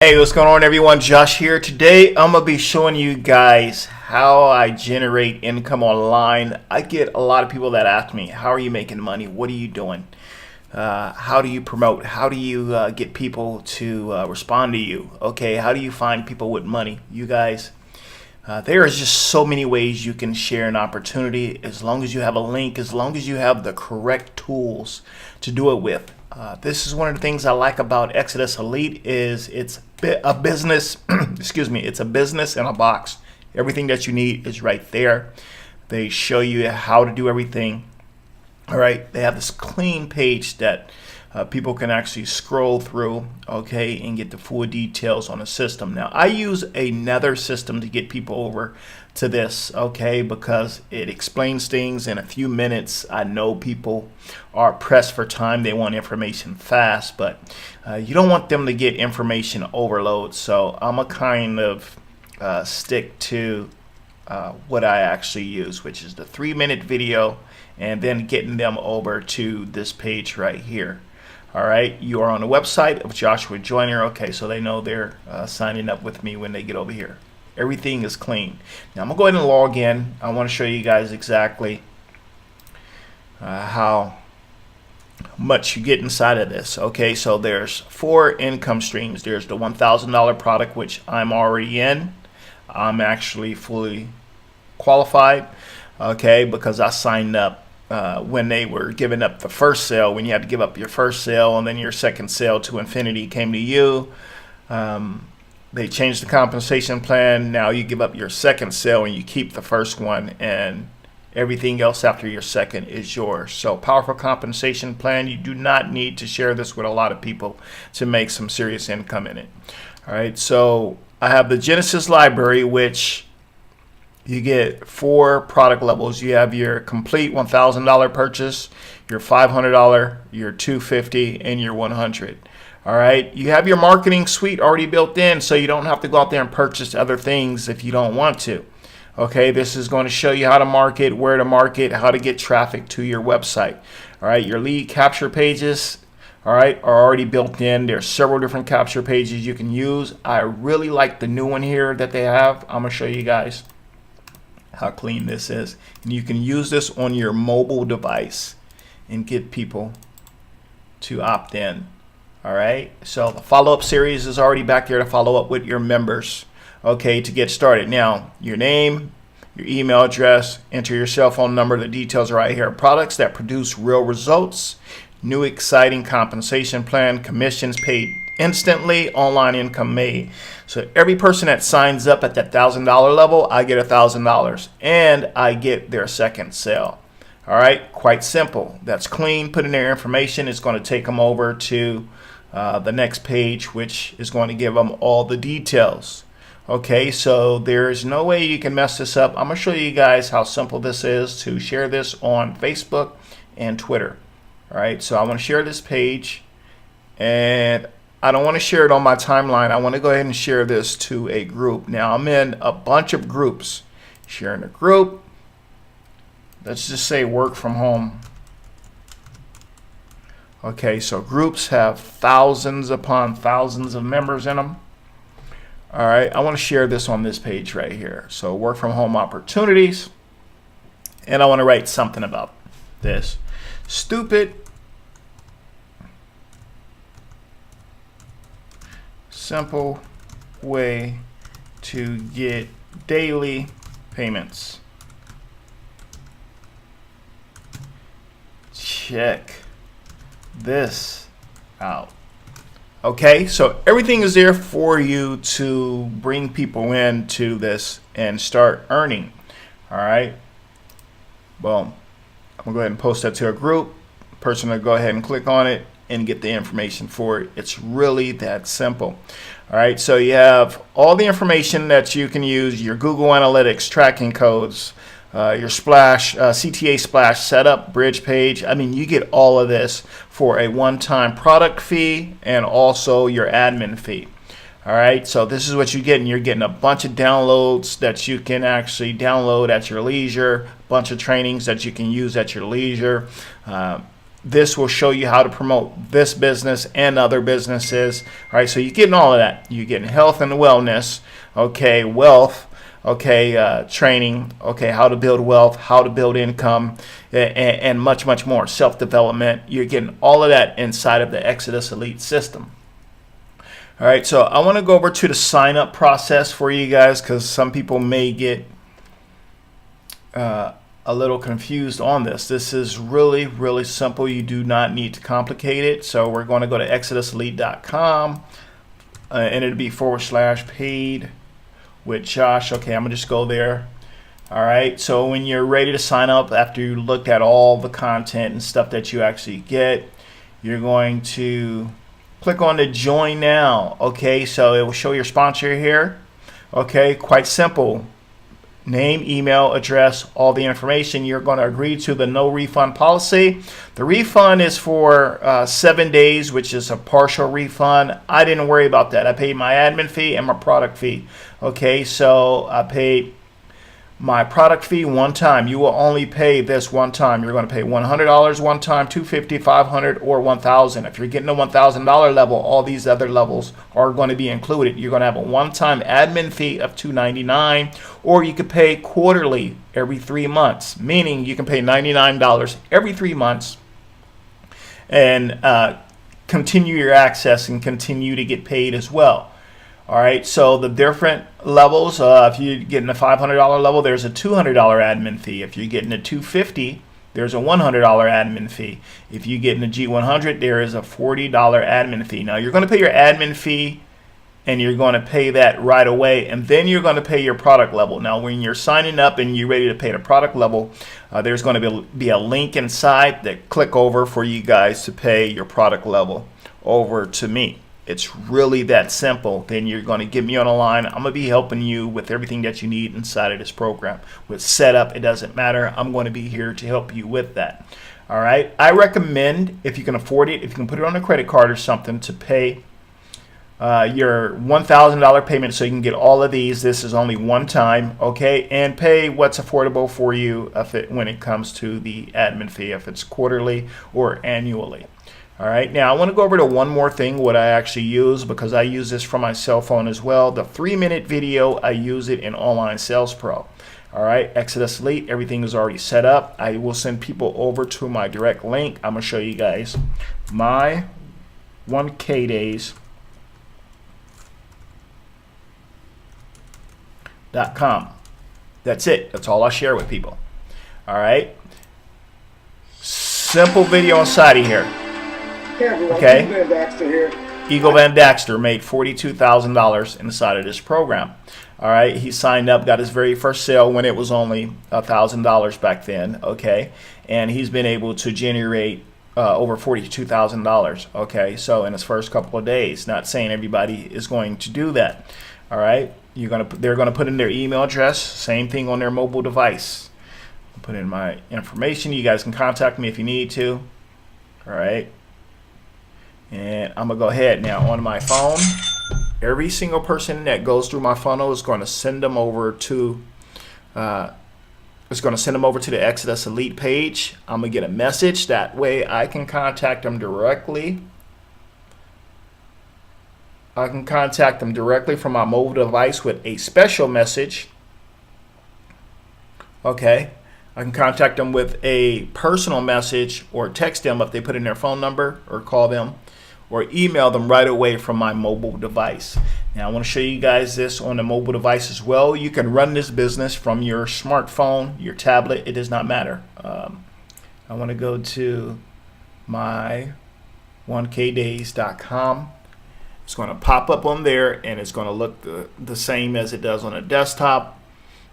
Hey, what's going on everyone? Josh here. Today I'm going to be showing you guys how I generate income online. I get a lot of people that ask me, how are you making money? What are you doing? How do you promote? How do you get people to respond to you? Okay, how do you find people with money? You guys, there is just so many ways you can share an opportunity as long as you have a link, as long as you have the correct tools to do it with. This is one of the things I like about Exitus Elite is it's a business, excuse me, it's a business in a box. Everything that you need is right there. They show you how to do everything. All right, they have this clean page that people can actually scroll through, okay, and get the full details on the system. Now, I use another system to get people over to this, okay, because it explains things in a few minutes. I know people are pressed for time. They want information fast, but you don't want them to get information overload. So I'm a kind of stick to what I actually use, which is the 3-minute video and then getting them over to this page right here. All right, you are on the website of Joshua Joyner. Okay, so they know they're signing up with me when they get over here. Everything is clean. Now I'm gonna go ahead and log in. I want to show you guys exactly how much you get inside of this. Okay, so there's 4 income streams. There's the $1,000 product, which I'm already in. I'm actually fully qualified, okay, because I signed up when they were giving up the first sale, when you had to give up your first sale and then your second sale to infinity came to you. They changed the compensation plan. Now you give up your second sale and you keep the first one, and everything else after your second is yours. So powerful compensation plan. You do not need to share this with a lot of people to make some serious income in it. All right, so I have the Genesis library, which you get 4 product levels. You have your complete $1,000 purchase, your $500, your $250, and your $100. All right, you have your marketing suite already built in, so you don't have to go out there and purchase other things if you don't want to. Okay, this is going to show you how to market, where to market, how to get traffic to your website. All right, your lead capture pages, all right, are already built in. There's several different capture pages you can use. I really like the new one here that they have. I'm gonna show you guys how clean this is, and you can use this on your mobile device and get people to opt in. All right, so the follow-up series is already back there to follow up with your members, okay, to get started. Now, your name, your email address, enter your cell phone number. The details are right here. Products that produce real results, new exciting compensation plan, commissions paid instantly, online income made. So every person that signs up at that $1,000 level, I get $1,000 and I get their second sale. All right, quite simple. That's clean. Put in their information. It's going to take them over to the next page, which is going to give them all the details. Okay, so there's no way you can mess this up. I'm going to show you guys how simple this is to share this on Facebook and Twitter. All right, so I want to share this page, and I don't want to share it on my timeline. I want to go ahead and share this to a group. Now I'm in a bunch of groups. Sharing a group. Let's just say work from home. Okay, so groups have thousands upon thousands of members in them. All right, I want to share this on this page right here. So work from home opportunities. And I want to write something about this. Stupid simple way to get daily payments. Check this out. Okay, so everything is there for you to bring people into this and start earning. All right, boom. I'm gonna go ahead and post that to a group. Person will go ahead and click on it and get the information for it. It's really that simple. All right, so you have all the information that you can use, your Google Analytics tracking codes, your Splash, CTA Splash setup, bridge page. I mean, you get all of this for a one-time product fee and also your admin fee. All right, so this is what you're getting. You're getting a bunch of downloads that you can actually download at your leisure, a bunch of trainings that you can use at your leisure. this will show you how to promote this business and other businesses. All right, so you're getting all of that. You're getting health and wellness, okay, wealth, okay, training, okay, how to build wealth, how to build income, and much, much more. Self-development. You're getting all of that inside of the Exitus Elite system. All right, so I want to go over to the sign-up process for you guys, because some people may get a little confused on this. This is really, really simple. You do not need to complicate it. So we're going to go to exituselite.com, and it'll be /paid with Josh. Okay, I'm gonna just go there. All right, so when you're ready to sign up, after you looked at all the content and stuff that you actually get, you're going to click on the join now. Okay, so it will show your sponsor here. Okay, quite simple. Name, email, address, all the information. You're going to agree to the no refund policy. The refund is for 7 days, which is a partial refund. I didn't worry about that. I paid my admin fee and my product fee. Okay, so I paid my product fee one time. You will only pay this one time. You're going to pay $100 one time, $250, $500, or $1,000. If you're getting a $1,000 level, all these other levels are going to be included. You're going to have a one-time admin fee of $299, or you could pay quarterly every 3 months, meaning you can pay $99 every 3 months and continue your access and continue to get paid as well. All right, so the different levels, if you're getting a $500 level, there's a $200 admin fee. If you're getting a $250, there's a $100 admin fee. If you're getting a G100, there is a $40 admin fee. Now, you're going to pay your admin fee, and you're going to pay that right away, and then you're going to pay your product level. Now, when you're signing up and you're ready to pay the product level, there's going to be a link inside that click over for you guys to pay your product level over to me. It's really that simple. Then you're going to get me on the line. I'm going to be helping you with everything that you need inside of this program. With setup, it doesn't matter. I'm going to be here to help you with that. All right. I recommend, if you can afford it, if you can put it on a credit card or something, to pay your $1,000 payment so you can get all of these. This is only one time, okay? And pay what's affordable for you when it comes to the admin fee, if it's quarterly or annually. All right, now I want to go over to one more thing, what I actually use, because I use this from my cell phone as well. The 3-minute video, I use it in Online Sales Pro. All right, Exitus Elite, everything is already set up. I will send people over to my direct link. I'm going to show you guys my 1K days.com. That's it. That's all I share with people. All right, simple video inside of here. Okay, Eagle Van Daxter made $42,000 inside of this program. All right, he signed up, got his very first sale when it was only $1,000 back then. Okay, and he's been able to generate over $42,000. Okay, so in his first couple of days. Not saying everybody is going to do that. All right, they're gonna put in their email address, same thing on their mobile device. I'll put in my information. You guys can contact me if you need to. All right. And I'm going to go ahead now on my phone. Every single person that goes through my funnel is going to send them over to the Exitus Elite page. I'm going to get a message. That way I can contact them directly. I can contact them directly from my mobile device with a special message. Okay. I can contact them with a personal message or text them if they put in their phone number, or call them or email them right away from my mobile device. Now I want to show you guys this on the mobile device as well. You can run this business from your smartphone, your tablet, it does not matter. I want to go to my 1kdays.com. It's going to pop up on there, and it's going to look the same as it does on a desktop.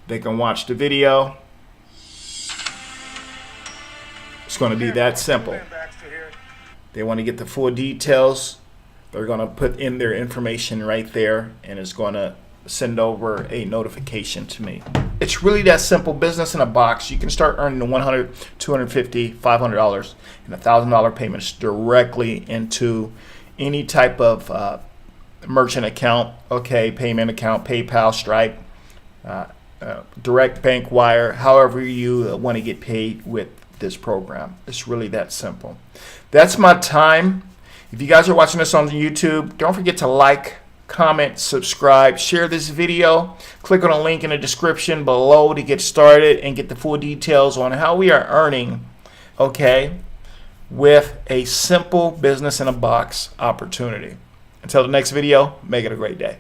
They can watch the video. It's going to be that simple. They want to get the full details. They're going to put in their information right there, and it's going to send over a notification to me. It's really that simple. Business in a box. You can start earning the $100, $250, $500, and $1,000 payments directly into any type of merchant account, okay, payment account, PayPal, Stripe, direct bank wire, however you want to get paid with this program. It's really that simple. That's my time. If you guys are watching this on YouTube, don't forget to like, comment, subscribe, share this video. Click on a link in the description below to get started and get the full details on how we are earning, okay, with a simple business in a box opportunity. Until the next video, make it a great day.